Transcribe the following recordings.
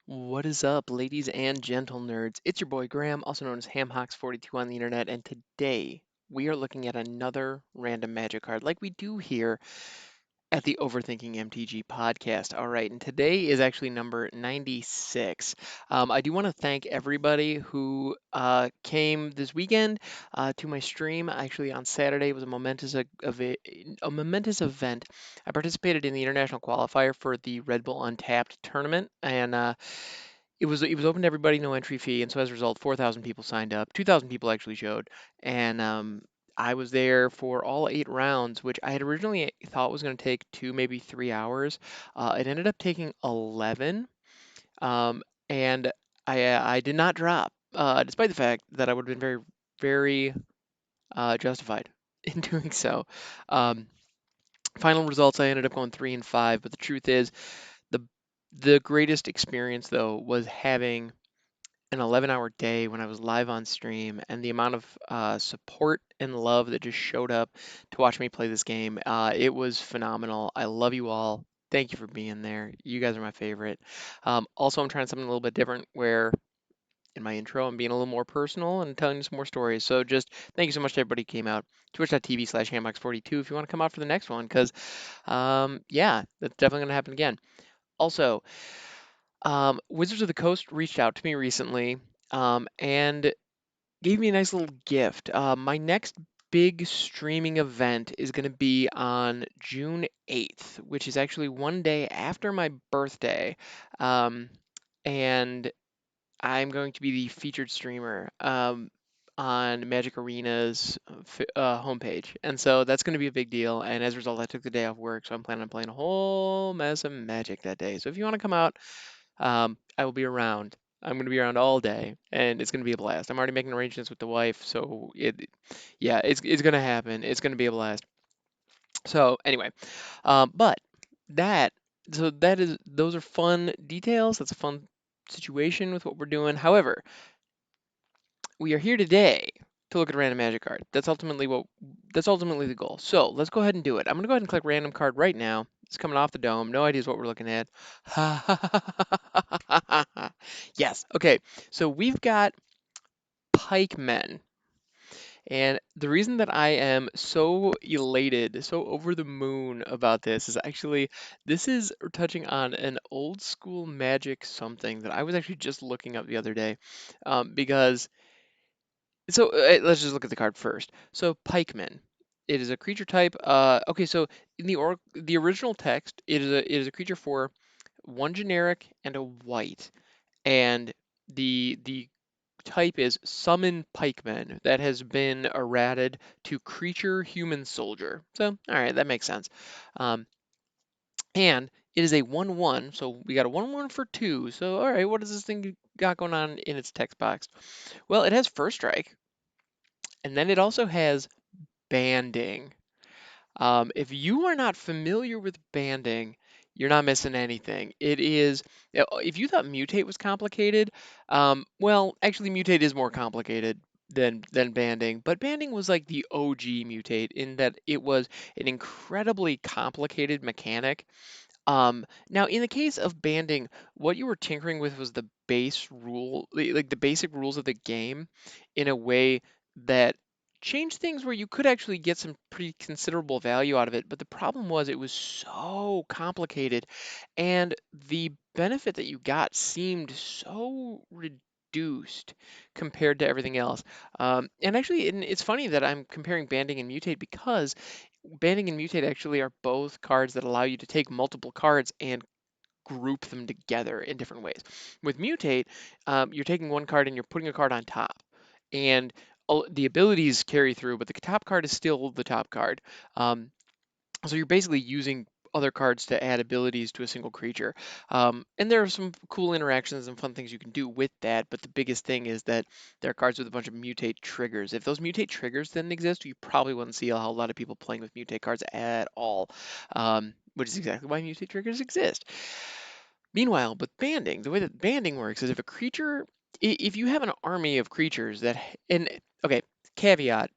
What is up, ladies and gentle nerds? It's your boy Graham, also known as HamHawks42 on the internet, and today we are looking at another random magic card like we do here at the Overthinking MTG podcast. All right, and today is actually number 96. I do want to thank everybody who came this weekend to my stream. Actually, on Saturday it was a momentous event. I participated in the international qualifier for the Red Bull Untapped tournament, and it was open to everybody, no entry fee, and so as a result, 4,000 people signed up. 2,000 people actually showed, and I was there for all 8 rounds, which I had originally thought was going to take 2, maybe 3 hours. It ended up taking 11, um, and I did not drop, despite the fact that I would have been very, very justified in doing so. Um, Final results, I ended up going 3 and 5, but the truth is, the the greatest experience though was having an 11-hour day when I was live on stream, and the amount of support and love that just showed up to watch me play this game. It was phenomenal. I love you all. Thank you for being there. You guys are my favorite. Also, I'm trying something a little bit different where in my intro I'm being a little more personal and telling you some more stories. So just thank you so much to everybody who came out. Twitch.tv/Hambox42 if you want to come out for the next one, because yeah, that's definitely going to happen again. Also, Wizards of the Coast reached out to me recently and gave me a nice little gift. My next big streaming event is going to be on June 8th, which is actually one day after my birthday. Um, and I'm going to be the featured streamer on Magic Arena's homepage. And so that's going to be a big deal. And as a result, I took the day off work, so I'm planning on playing a whole mess of Magic that day. So if you want to come out, I will be around. I'm going to be around all day, and it's going to be a blast. I'm already making arrangements with the wife, so yeah, it's going to happen. It's going to be a blast. So anyway, but that, so that is, those are fun details. That's a fun situation with what we're doing. However, we are here today to look at a random magic card. That's ultimately the goal. So let's go ahead and do it. I'm gonna go ahead and click random card right now. It's coming off the dome. No ideas what we're looking at. Yes. Okay. So we've got Pikemen. And the reason that I am so elated, so over the moon about this is actually this is touching on an old school magic something that I was actually just looking up the other day, because let's just look at the card first. So Pikeman, it is a creature type. Okay, so in the original text, it is a creature for one generic and a white, and the type is summon pikeman that has been errated to creature human soldier. So all right, that makes sense. Um, and it is a 1/1, so we got a 1/1 for 2. So all right, what does this thing got going on in its text box? Well, it has first strike, and then it also has banding. If you are not familiar with banding, you're not missing anything. It is, if you thought mutate was complicated, well, actually, mutate is more complicated than banding, but banding was like the OG mutate in that it was an incredibly complicated mechanic. Now, in the case of banding, what you were tinkering with was the base rule, like the basic rules of the game, in a way that changed things where you could actually get some pretty considerable value out of it. But the problem was it was so complicated, and the benefit that you got seemed so reduced compared to everything else. And it's funny that I'm comparing banding and mutate because banding and mutate actually are both cards that allow you to take multiple cards and group them together in different ways. With mutate, you're taking one card and you're putting a card on top, and the abilities carry through, but the top card is still the top card. Um, so you're basically using other cards to add abilities to a single creature. And there are some cool interactions and fun things you can do with that, but the biggest thing is that there are cards with a bunch of mutate triggers. If those mutate triggers didn't exist, you probably wouldn't see a whole lot of people playing with mutate cards at all, which is exactly why mutate triggers exist. Meanwhile, with banding, the way that banding works is if a creature, if you have an army of creatures that, and okay, caveat,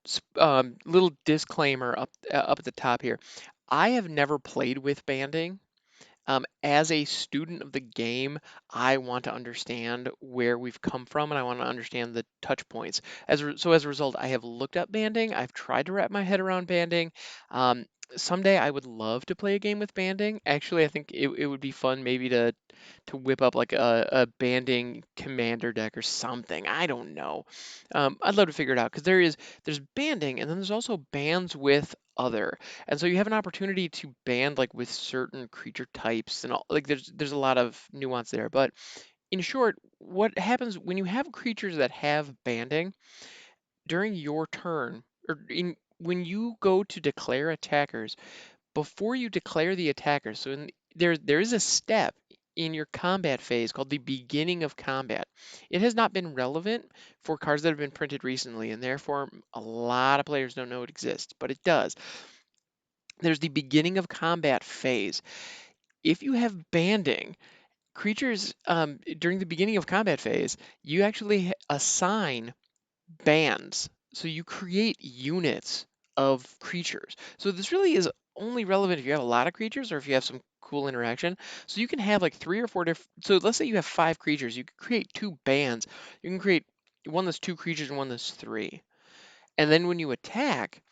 little disclaimer up at the top here. I have never played with banding. As a student of the game, I want to understand where we've come from and I want to understand the touch points. So as a result, I have looked up banding. I've tried to wrap my head around banding. Um, Someday I would love to play a game with banding. Actually, I think it would be fun maybe to whip up like a banding commander deck or something. I don't know. I'd love to figure it out because there's banding and then there's also bands with other. And so you have an opportunity to band like with certain creature types and all, like there's a lot of nuance there. But in short, what happens when you have creatures that have banding during your turn or in when you go to declare attackers, before you declare the attacker, so there is a step in your combat phase called the beginning of combat. It has not been relevant for cards that have been printed recently, and therefore a lot of players don't know it exists, but it does. There's the beginning of combat phase. If you have banding, creatures during the beginning of combat phase, you actually assign bands. So you create units of creatures. So this really is only relevant if you have a lot of creatures or if you have some cool interaction. So you can have like three or four different. So let's say you have five creatures. You can create two bands. You can create one that's two creatures and one that's three. And then when you attack,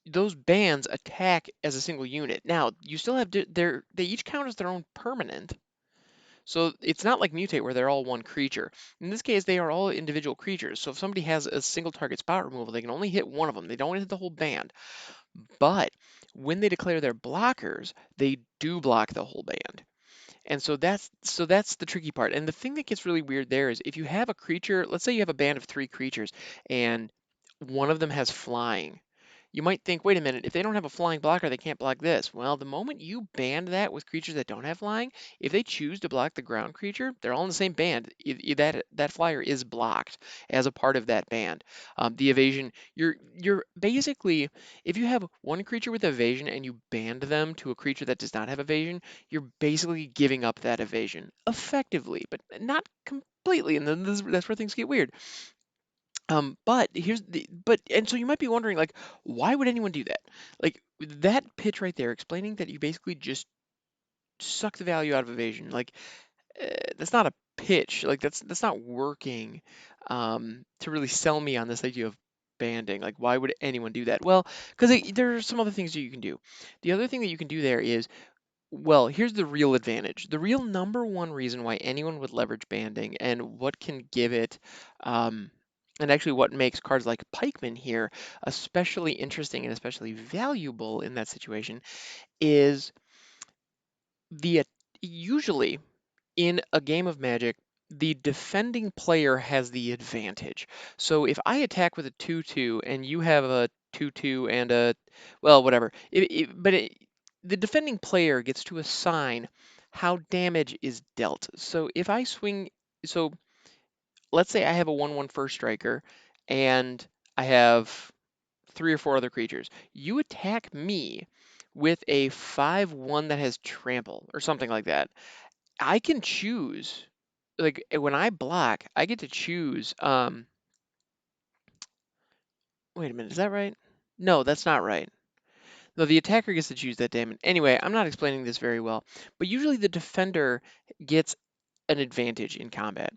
those bands attack as a single unit. Now you still have they each count as their own permanent. So it's not like mutate where they're all one creature. In this case, they are all individual creatures. So if somebody has a single target spot removal, they can only hit one of them. They don't hit the whole band. But when they declare their blockers, they do block the whole band. And so that's the tricky part. And the thing that gets really weird there is if you have a creature, let's say you have a band of three creatures and one of them has flying. You might think, wait a minute, if they don't have a flying blocker, they can't block this. Well, the moment you ban that with creatures that don't have flying, if they choose to block the ground creature, they're all in the same band. That flyer is blocked as a part of that band. The evasion, you're basically, if you have one creature with evasion and you band them to a creature that does not have evasion, you're basically giving up that evasion effectively, but not completely. And then that's where things get weird. And so you might be wondering, like, why would anyone do that? Like that pitch right there, explaining that you basically just suck the value out of evasion. Like that's not a pitch. Like that's not working to really sell me on this idea of banding. Like, why would anyone do that? Well, because there are some other things that you can do. The other thing that you can do there is well, here's the real advantage. The real number one reason why anyone would leverage banding and what can give it, and actually what makes cards like Pikemen here especially interesting and especially valuable in that situation is the usually in a game of Magic, the defending player has the advantage. So if I attack with a 2/2 and you have a 2/2 and a, well, whatever, the defending player gets to assign how damage is dealt. So if I swing, so let's say I have a 1/1 first striker and I have three or four other creatures. You attack me with a 5/1 that has trample or something like that. I can choose, like when I block, I get to choose. Wait a minute, is that right? No, that's not right. No, the attacker gets to choose that damage. Anyway, I'm not explaining this very well, but usually the defender gets an advantage in combat.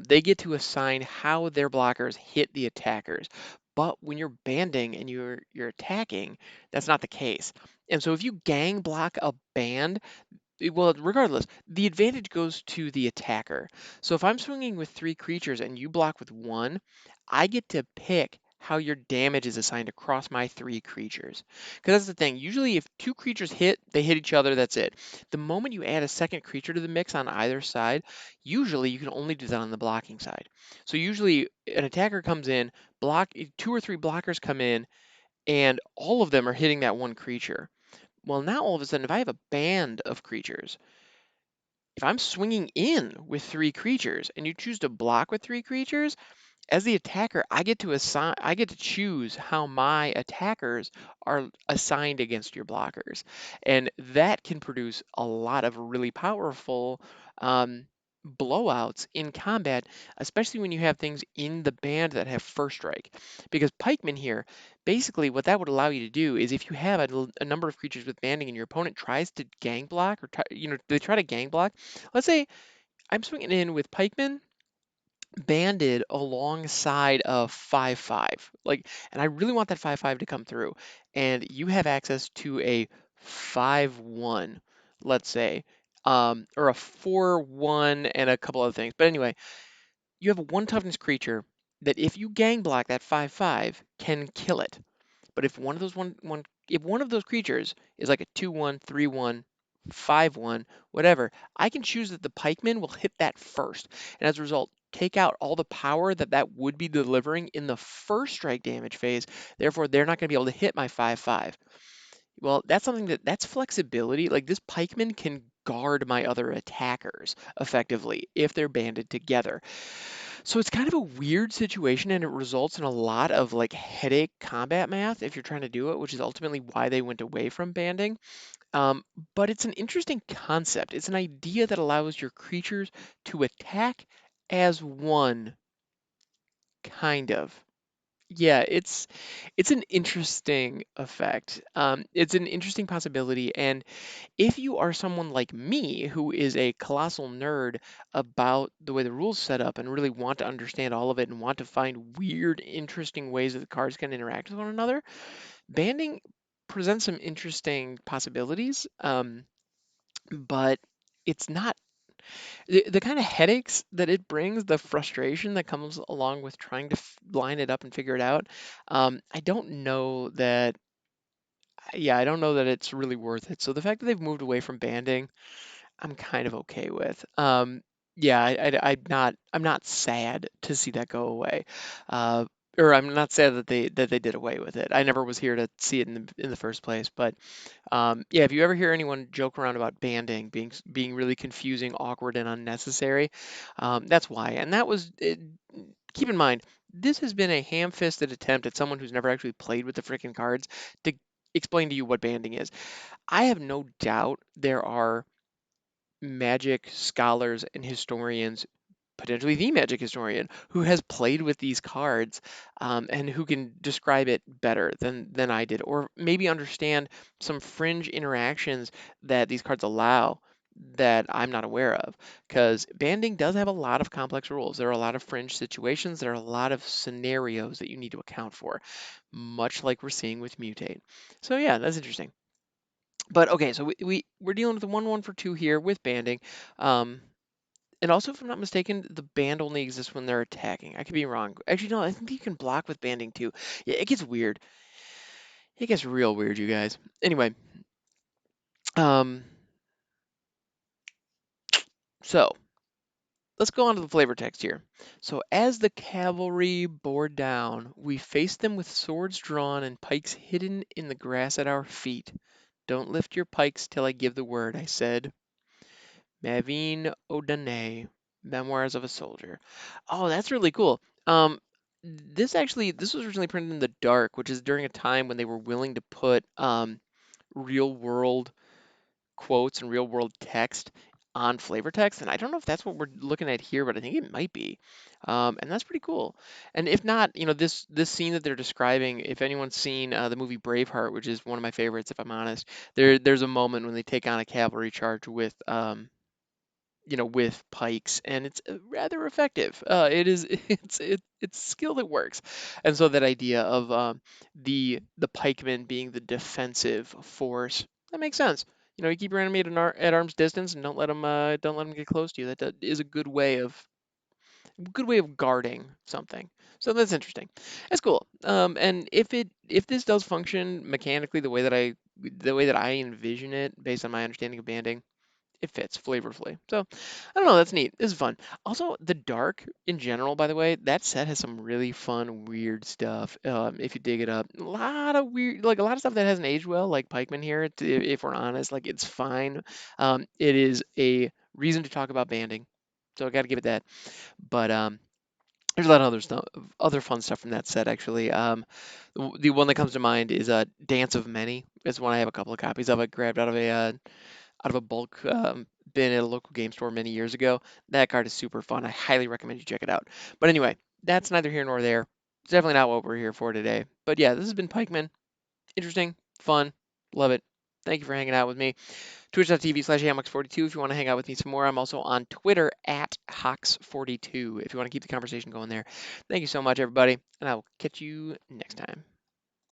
They get to assign how their blockers hit the attackers. But when you're banding and you're attacking, that's not the case. And so if you gang block a band, well, regardless, the advantage goes to the attacker. So if I'm swinging with three creatures and you block with one, I get to pick how your damage is assigned across my three creatures. Because that's the thing. Usually, if two creatures hit, they hit each other, that's it. The moment you add a second creature to the mix on either side, usually you can only do that on the blocking side. So usually, an attacker comes in, two or three blockers come in, and all of them are hitting that one creature. Well, now all of a sudden, if I have a band of creatures, if I'm swinging in with three creatures and you choose to block with three creatures, as the attacker, I get to choose how my attackers are assigned against your blockers. And that can produce a lot of really powerful um, blowouts in combat, especially when you have things in the band that have first strike. Because pikemen here, basically what that would allow you to do is if you have a number of creatures with banding and your opponent tries to gang block or they try to gang block. Let's say I'm swinging in with pikemen banded alongside of 5/5. Like, and I really want that 5/5 to come through. And you have access to a 5/1, let's say, or a 4/1 and a couple other things. But anyway, you have a one toughness creature that if you gang block that 5/5 can kill it. But if one of those if one of those creatures is like a 2/1, 3/1, 5/1, whatever, I can choose that the pikeman will hit that first. And as a result, take out all the power that that would be delivering in the first strike damage phase. Therefore, they're not going to be able to hit my 5/5. Well, that's something that's flexibility. Like this pikeman can guard my other attackers effectively if they're banded together. So it's kind of a weird situation and it results in a lot of like headache combat math if you're trying to do it, which is ultimately why they went away from banding. Um, but it's an interesting concept. It's an idea that allows your creatures to attack as one, kind of. Yeah, it's an interesting effect. It's an interesting possibility, and if you are someone like me who is a colossal nerd about the way the rules set up and really want to understand all of it and want to find weird, interesting ways that the cards can interact with one another, banding presents some interesting possibilities. But it's not the kind of headaches that it brings, the frustration that comes along with trying to line it up and figure it out. I don't know that. Yeah, I don't know that it's really worth it. So the fact that they've moved away from banding, I'm kind of okay with. Yeah, I'm not sad to see that go away, uh, or I'm not sad that they did away with it. I never was here to see it in the first place. But yeah, if you ever hear anyone joke around about banding being really confusing, awkward, and unnecessary, that's why. And that was it, keep in mind. This has been a ham-fisted attempt at someone who's never actually played with the freaking cards to explain to you what banding is. I have no doubt there are magic scholars and historians, potentially the magic historian, who has played with these cards and who can describe it better than I did, or maybe understand some fringe interactions that these cards allow that I'm not aware of. Because banding does have a lot of complex rules. There are a lot of fringe situations. There are a lot of scenarios that you need to account for, much like we're seeing with mutate. So yeah, that's interesting. But okay, so we're dealing with a 1/1 for 2 here with banding. Um, and also, if I'm not mistaken, the band only exists when they're attacking. I could be wrong. Actually, no, I think you can block with banding too. Yeah, it gets weird. It gets real weird, you guys. Anyway, um, so let's go on to the flavor text here. So, as the cavalry bore down, we faced them with swords drawn and pikes hidden in the grass at our feet. Don't lift your pikes till I give the word, I said. Mavine O'Danay, Memoirs of a Soldier. Oh, that's really cool. This was originally printed in the dark, which is during a time when they were willing to put real world quotes and real world text on flavor text. And I don't know if that's what we're looking at here, but I think it might be. And that's pretty cool. And if not, this scene that they're describing, if anyone's seen the movie Braveheart, which is one of my favorites, if I'm honest, there's a moment when they take on a cavalry charge with with pikes, and it's rather effective. It is it's skill that works, and so that idea of the pikemen being the defensive force, that makes sense. You keep your enemy at arm's distance and don't let them get close to you. That is a good way of guarding something. So that's interesting. That's cool. And if this does function mechanically the way that I envision it, based on my understanding of banding, it fits flavorfully. So I don't know, that's neat. This is fun. Also, the dark in general, by the way, that set has some really fun, weird stuff. If you dig it up, a lot of weird, like a lot of stuff that hasn't aged well, like Pikeman here. If we're honest, like it's fine. It is a reason to talk about banding, so I got to give it that. But there's a lot of other stuff, other fun stuff from that set actually. The one that comes to mind is Dance of Many. It's one I have a couple of copies of. I grabbed out of a bulk been at a local game store many years ago. That card is super fun. I highly recommend you check it out. But anyway, that's neither here nor there. It's definitely not what we're here for today. But yeah, this has been Pikemen. Interesting, fun, love it. Thank you for hanging out with me. Twitch.tv/Hammox42 if you want to hang out with me some more. I'm also on Twitter at Hawks42 if you want to keep the conversation going there. Thank you so much, everybody, and I will catch you next time.